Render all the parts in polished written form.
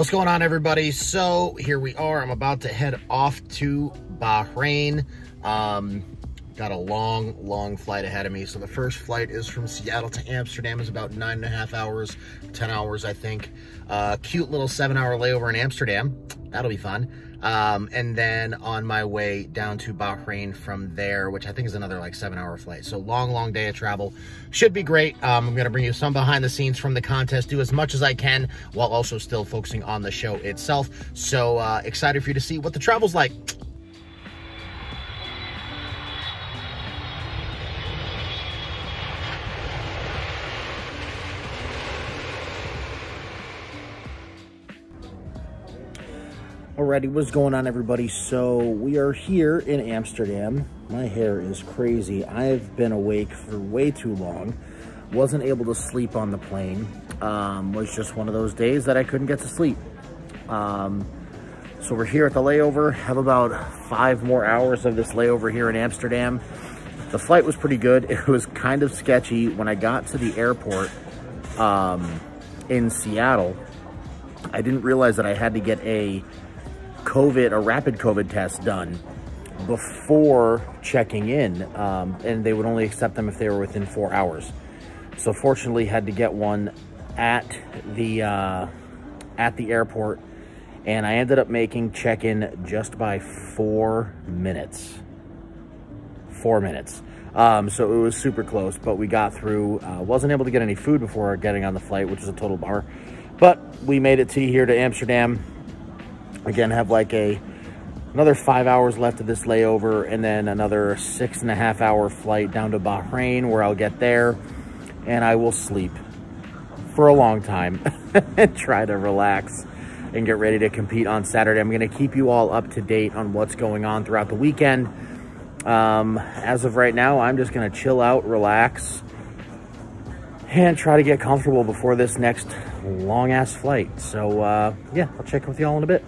What's going on, everybody? So here we are. I'm about to head off to Bahrain. Got a long flight ahead of me. So the first flight is from Seattle to Amsterdam. Is about 9.5 hours, 10 hours, I think. Cute little 7-hour layover in Amsterdam. That'll be fun. And then on my way down to Bahrain from there, which I think is another like 7-hour flight. So long day of travel. Should be great. I'm going to bring you some behind the scenes from the contest, do as much as I can while also still focusing on the show itself. So excited for you to see what the travel's like. Alrighty, what's going on, everybody? So we are here in Amsterdam. My hair is crazy. I've been awake for way too long. Wasn't able to sleep on the plane. Was just one of those days that I couldn't get to sleep. So we're here at the layover. Have about 5 more hours of this layover here in Amsterdam. The flight was pretty good. It was kind of sketchy when I got to the airport in Seattle. I didn't realize that I had to get a rapid COVID test done before checking in, and they would only accept them if they were within 4 hours. So fortunately had to get one at the airport, and I ended up making check-in just by 4 minutes. 4 minutes. So it was super close, but we got through. Wasn't able to get any food before getting on the flight, which is a total bummer, but we made it here to Amsterdam. Again, have like another 5 hours left of this layover, and then another 6.5 hour flight down to Bahrain, where I'll get there and I will sleep for a long time and try to relax and get ready to compete on Saturday. I'm going to keep you all up to date on what's going on throughout the weekend. As of right now, I'm just going to chill out, relax, and try to get comfortable before this next long-ass flight. So, yeah, I'll check with y'all in a bit.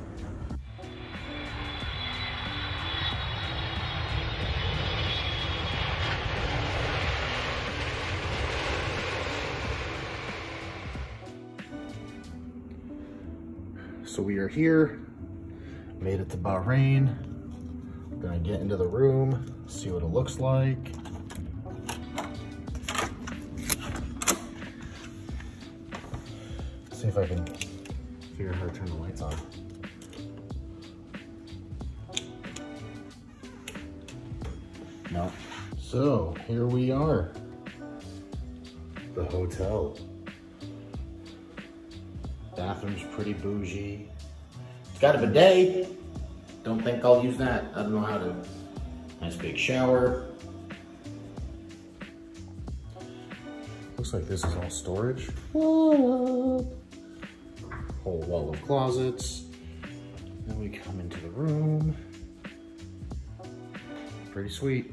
So we are here, made it to Bahrain. Gonna get into the room, see what it looks like. See if I can figure out how to turn the lights on. No. So here we are, the hotel. Bathroom's pretty bougie. It's got a bidet. Don't think I'll use that. I don't know how to. Nice big shower. Looks like this is all storage. What up? Whole wall of closets. Then we come into the room. Pretty sweet.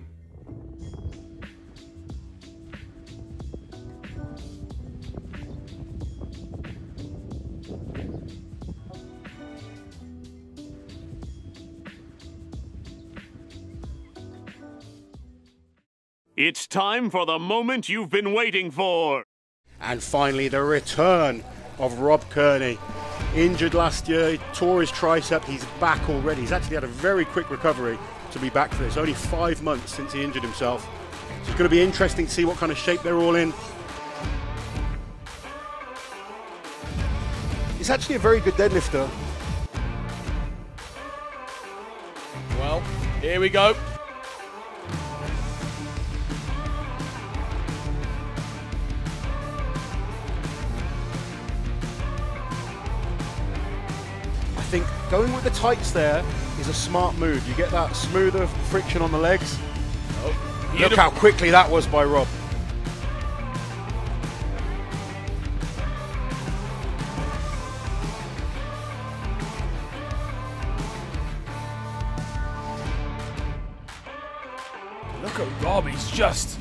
It's time for the moment you've been waiting for. And finally, the return of Rob Kearney. Injured last year, tore his tricep, he's back already. He's actually had a very quick recovery to be back for this. Only 5 months since he injured himself. So it's going to be interesting to see what kind of shape they're all in. He's actually a very good deadlifter. Well, here we go. I think going with the tights there is a smart move. You get that smoother friction on the legs. Oh, look how quickly that was by Rob. Look at Rob, he's just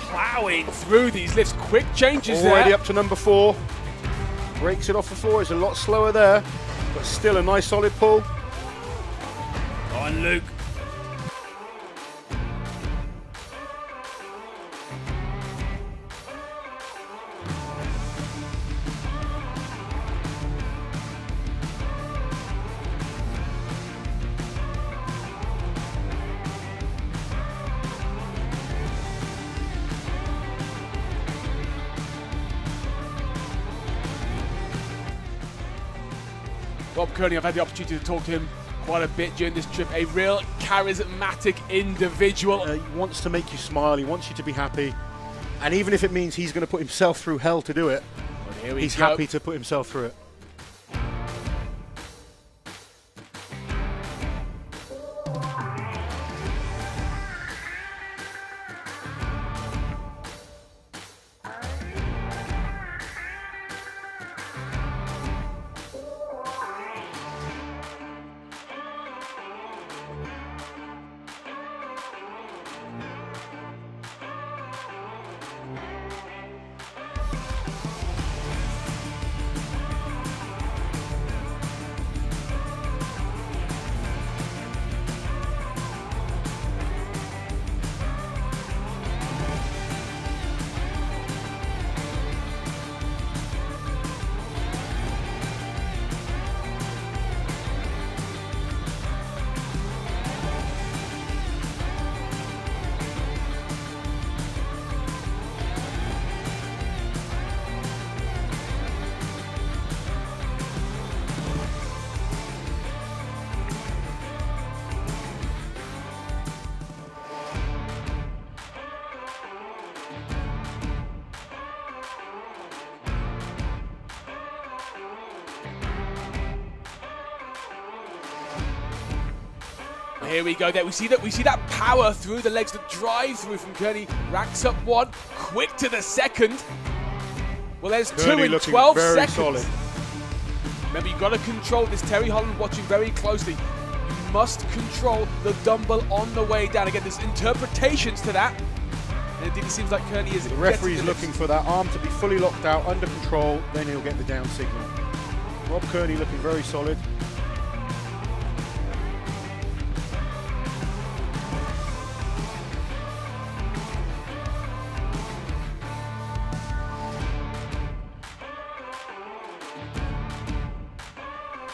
plowing through these lifts. Quick changes Already there. up to number 4. Breaks it off the floor. It's a lot slower there, but still a nice solid pull. Oh, and Luke. Rob Kearney, I've had the opportunity to talk to him quite a bit during this trip. A real charismatic individual. He wants to make you smile, he wants you to be happy. And even if it means he's going to put himself through hell to do it, he's happy to put himself through it. Here we go. There we see that power through the legs, the drive through from Kearney. Racks up one, quick to the second. Well, there's Kearney two in 12 seconds. Solid. Remember, you've got to control this. Terry Holland watching very closely. You must control the dumbbell on the way down. Again, there's interpretations to that. And it seems like Kearney is. The referee's looking for that arm to be fully locked out, under control. Then he'll get the down signal. Rob Kearney looking very solid.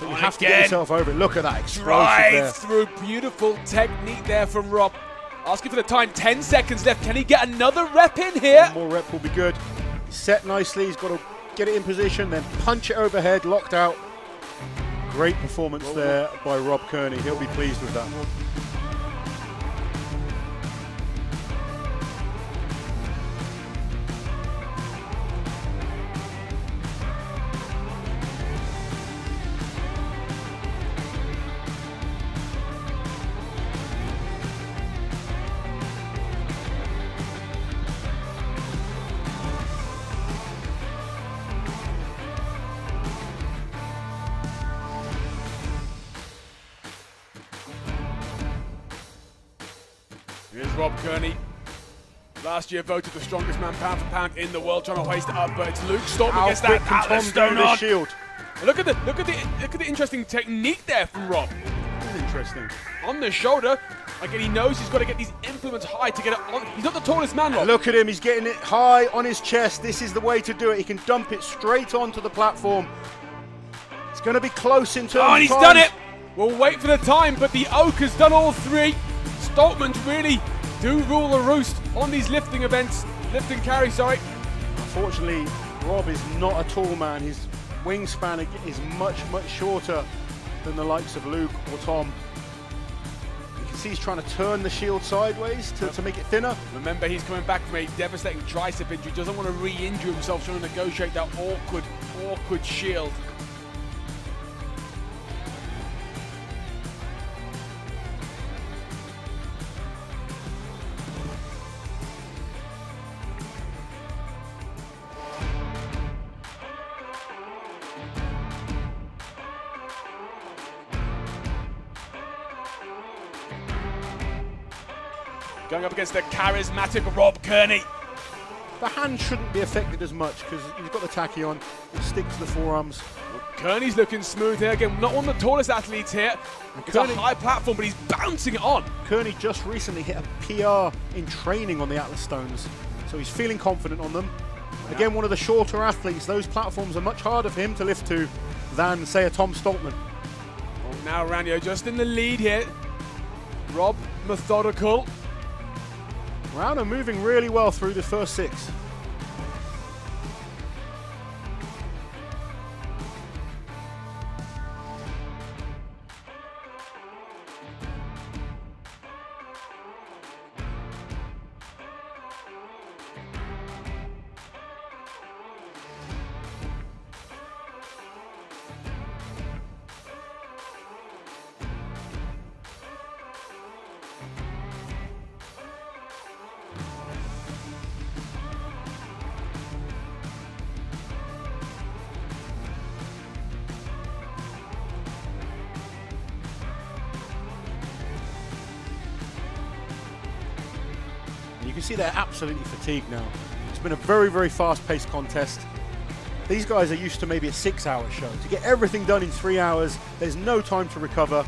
But you have to get yourself over it. Look at that explosive drive there. Through, beautiful technique there from Rob. Asking for the time, 10 seconds left. Can he get another rep in here? One more rep will be good. He's set nicely, he's got to get it in position, then punch it overhead, locked out. Great performance there by Rob Kearney. He'll be pleased with that. Here's Rob Kearney. Last year voted the strongest man pound for pound in the world, trying to hoist it up, but it's Luke Stortman gets that Tom on. shield. And look at the interesting technique there from Rob. This is interesting. On the shoulder, again, he knows he's got to get these implements high to get it on. He's not the tallest man, Rob. Look at him, he's getting it high on his chest. This is the way to do it. He can dump it straight onto the platform. It's going to be close in terms of and he's times. done it. We'll wait for the time, but the Oak has done all three. Stoltman really do rule the roost on these lifting events. Lift and carry, sorry. Unfortunately, Rob is not a tall man. His wingspan is much, much shorter than the likes of Luke or Tom. You can see he's trying to turn the shield sideways to make it thinner. Remember, he's coming back from a devastating tricep injury. Doesn't want to re-injure himself, trying to negotiate that awkward shield. Going up against the charismatic Rob Kearney. The hand shouldn't be affected as much because he's got the tacky on. It sticks to the forearms. Well, Kearney's looking smooth here. Again, not one of the tallest athletes here. It's a high platform, but he's bouncing it on. Kearney just recently hit a PR in training on the Atlas Stones, so he's feeling confident on them. Again, one of the shorter athletes. Those platforms are much harder for him to lift to than, say, a Tom Stoltman. Well, now Ranyo just in the lead here. Rob, methodical. Rauner moving really well through the first six. can see they're absolutely fatigued now. It's been a very, very fast-paced contest. These guys are used to maybe a 6-hour show. To get everything done in 3 hours, there's no time to recover.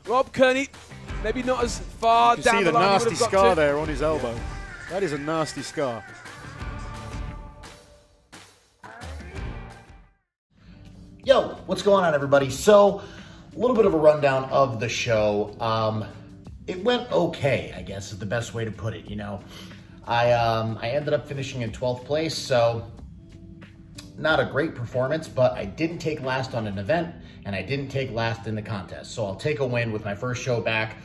Rob Kearney, maybe not as far You down can see the the line. nasty scar there on his elbow. That is a nasty scar. Yo, what's going on, everybody? So, a little bit of a rundown of the show. It went okay, I guess is the best way to put it, you know. I ended up finishing in 12th place, so not a great performance, but I didn't take last on an event, and I didn't take last in the contest. So I'll take a win with my first show back.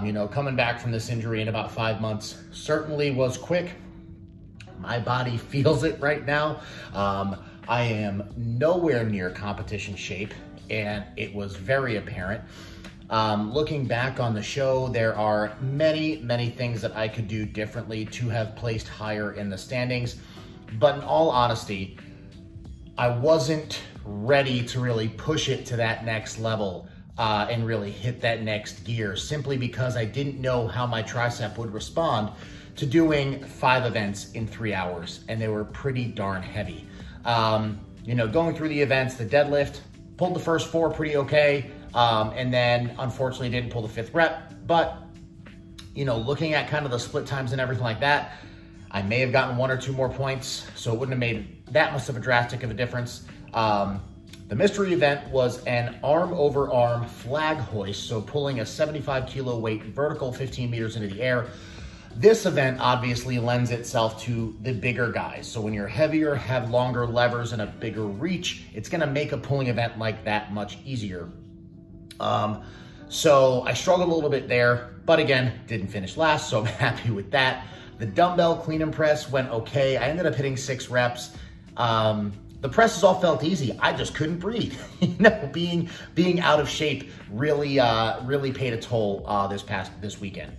You know, coming back from this injury in about 5 months certainly was quick. My body feels it right now. I am nowhere near competition shape, and it was very apparent. Looking back on the show, there are many, many things that I could do differently to have placed higher in the standings. But in all honesty, I wasn't ready to really push it to that next level and really hit that next gear, simply because I didn't know how my tricep would respond to doing 5 events in 3 hours, and they were pretty darn heavy. You know, going through the events, the deadlift, pulled the first 4 pretty okay, and then unfortunately didn't pull the 5th rep. But, you know, looking at kind of the split times and everything like that, I may have gotten 1 or 2 more points, so it wouldn't have made that much of a drastic of a difference. The mystery event was an arm over arm flag hoist, so pulling a 75 kilo weight vertical 15 meters into the air. This event obviously lends itself to the bigger guys. So when you're heavier, have longer levers and a bigger reach, it's gonna make a pulling event like that much easier. So I struggled a little bit there, but again, didn't finish last, so I'm happy with that. The dumbbell clean and press went okay. I ended up hitting 6 reps. The presses all felt easy. I just couldn't breathe. You know, being out of shape really paid a toll this weekend.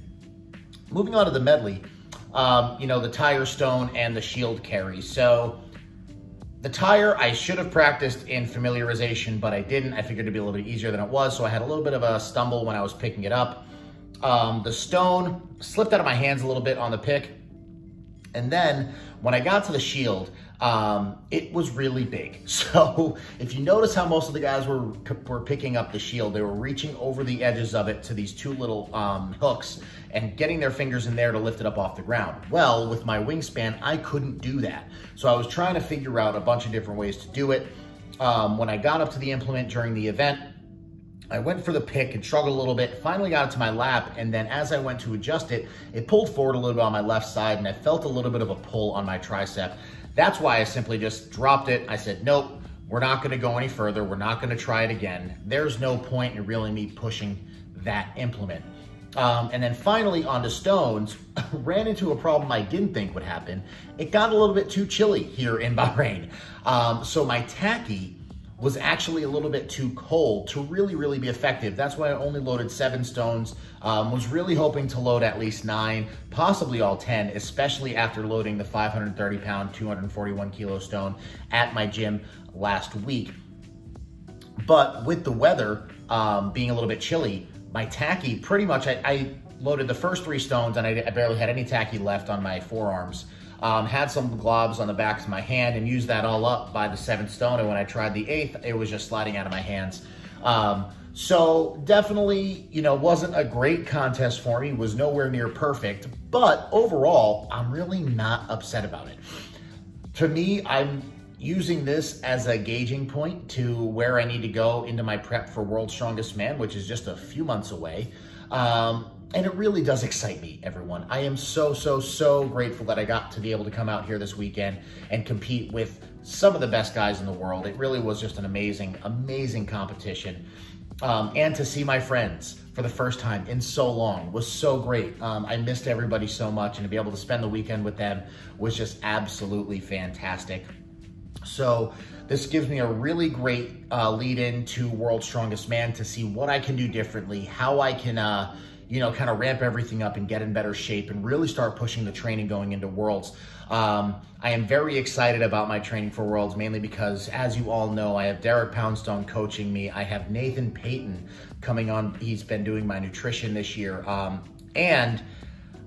Moving on to the medley, you know, the tire stone and the shield carry. So the tire, I should have practiced in familiarization, but I didn't. I figured it'd be a little bit easier than it was, so I had a little bit of a stumble when I was picking it up. The stone slipped out of my hands a little bit on the pick. And then when I got to the shield, it was really big. So if you notice how most of the guys were picking up the shield, they were reaching over the edges of it to these 2 little hooks and getting their fingers in there to lift it up off the ground. Well, with my wingspan, I couldn't do that. So I was trying to figure out a bunch of different ways to do it. When I got up to the implement during the event, I went for the pick and struggled a little bit, finally got it to my lap, and then as I went to adjust it, it pulled forward a little bit on my left side, and I felt a little bit of a pull on my tricep. That's why I simply just dropped it. I said, nope, we're not gonna go any further. We're not gonna try it again. There's no point in really me pushing that implement. And then finally onto stones, ran into a problem I didn't think would happen. It got a little bit too chilly here in Bahrain. So my tacky was actually a little bit too cold to really be effective. That's why I only loaded 7 stones. Was really hoping to load at least 9, possibly all 10, especially after loading the 530 pound, 241 kilo stone at my gym last week. But with the weather being a little bit chilly, my tacky pretty much, I loaded the first 3 stones and I barely had any tacky left on my forearms. Had some globs on the backs of my hand and used that all up by the 7th stone. And when I tried the 8th, it was just sliding out of my hands. So definitely, you know, wasn't a great contest for me, was nowhere near perfect, but overall, I'm really not upset about it. To me, I'm using this as a gauging point to where I need to go into my prep for World's Strongest Man, which is just a few months away. And it really does excite me, everyone. I am so grateful that I got to be able to come out here this weekend and compete with some of the best guys in the world. It really was just an amazing competition. And to see my friends for the first time in so long was so great. I missed everybody so much, and to be able to spend the weekend with them was just absolutely fantastic. So this gives me a really great lead in to World's Strongest Man to see what I can do differently, how I can you know, kind of ramp everything up and get in better shape and really start pushing the training going into Worlds. I am very excited about my training for Worlds, mainly because, as you all know, I have Derek Poundstone coaching me. I have Nathan Payton coming on. He's been doing my nutrition this year. And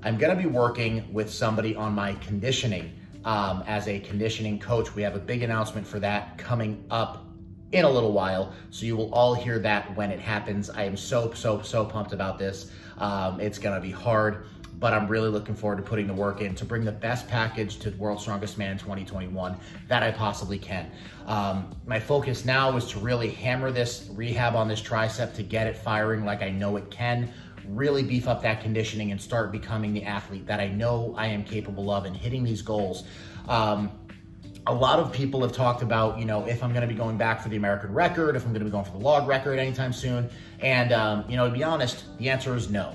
I'm gonna be working with somebody on my conditioning as a conditioning coach. We have a big announcement for that coming up in a little while, so you will all hear that when it happens. I am so pumped about this. It's gonna be hard, but I'm really looking forward to putting the work in to bring the best package to World's Strongest Man in 2021 that I possibly can. My focus now is to really hammer this rehab on this tricep to get it firing like I know it can, really beef up that conditioning and start becoming the athlete that I know I am capable of and hitting these goals. A lot of people have talked about, you know, if I'm going to be going back for the American record, if I'm going to be going for the log record anytime soon. And, you know, to be honest, the answer is no.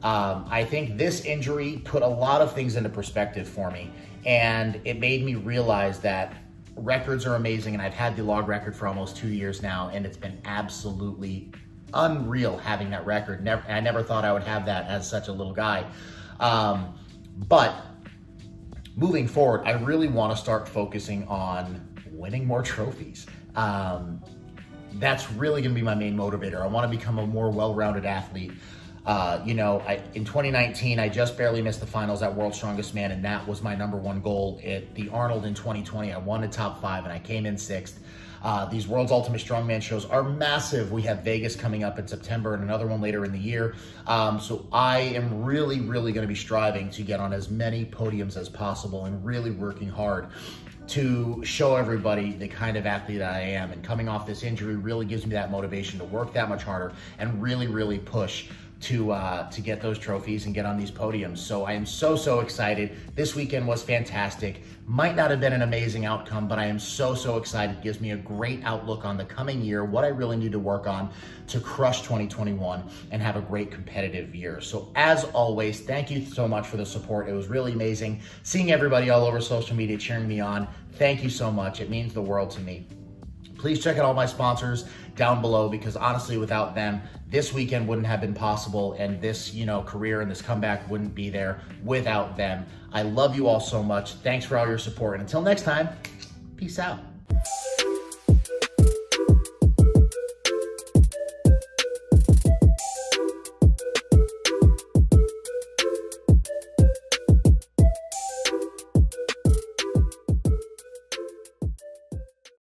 I think this injury put a lot of things into perspective for me. And it made me realize that records are amazing. And I've had the log record for almost 2 years now. And it's been absolutely unreal having that record. I never thought I would have that as such a little guy. But moving forward, I really want to start focusing on winning more trophies. That's really going to be my main motivator. I want to become a more well-rounded athlete. You know, in 2019, I just barely missed the finals at World's Strongest Man, and that was my #1 goal. At the Arnold in 2020, I wanted top 5, and I came in 6th. These World's Ultimate Strongman shows are massive. We have Vegas coming up in September and another one later in the year. So I am really going to be striving to get on as many podiums as possible and really working hard to show everybody the kind of athlete that I am. And coming off this injury really gives me that motivation to work that much harder and really push to get those trophies and get on these podiums. So I am so excited. This weekend was fantastic. Might not have been an amazing outcome, but I am so excited. It gives me a great outlook on the coming year, what I really need to work on to crush 2021 and have a great competitive year. So as always, thank you so much for the support. It was really amazing seeing everybody all over social media cheering me on. Thank you so much. It means the world to me. Please check out all my sponsors down below, because honestly, without them, this weekend wouldn't have been possible, and this, you know, career and this comeback wouldn't be there without them. I love you all so much. Thanks for all your support. And until next time, peace out.